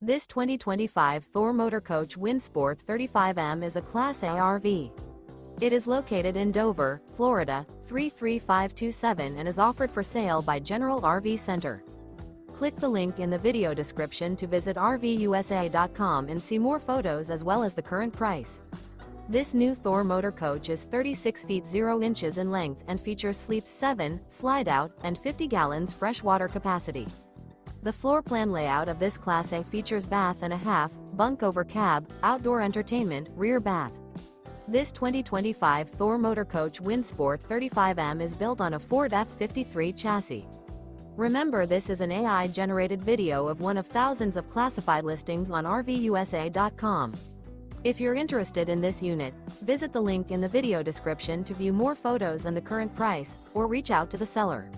This 2025 Thor Motor Coach Windsport 35M is a Class A RV. It is located in Dover, Florida, 33527 and is offered for sale by General RV Center. Click the link in the video description to visit RVUSA.com and see more photos as well as the current price. This new Thor Motor Coach is 36 feet 0 inches in length and features sleeps 7, slide-out, and 50 gallons fresh water capacity. The floor plan layout of this Class A features bath and a half, bunk over cab, outdoor entertainment, rear bath. This 2025 Thor Motor Coach Windsport 35M is built on a Ford F-53 chassis. Remember, this is an AI-generated video of one of thousands of classified listings on RVUSA.com. If you're interested in this unit, visit the link in the video description to view more photos and the current price, or reach out to the seller.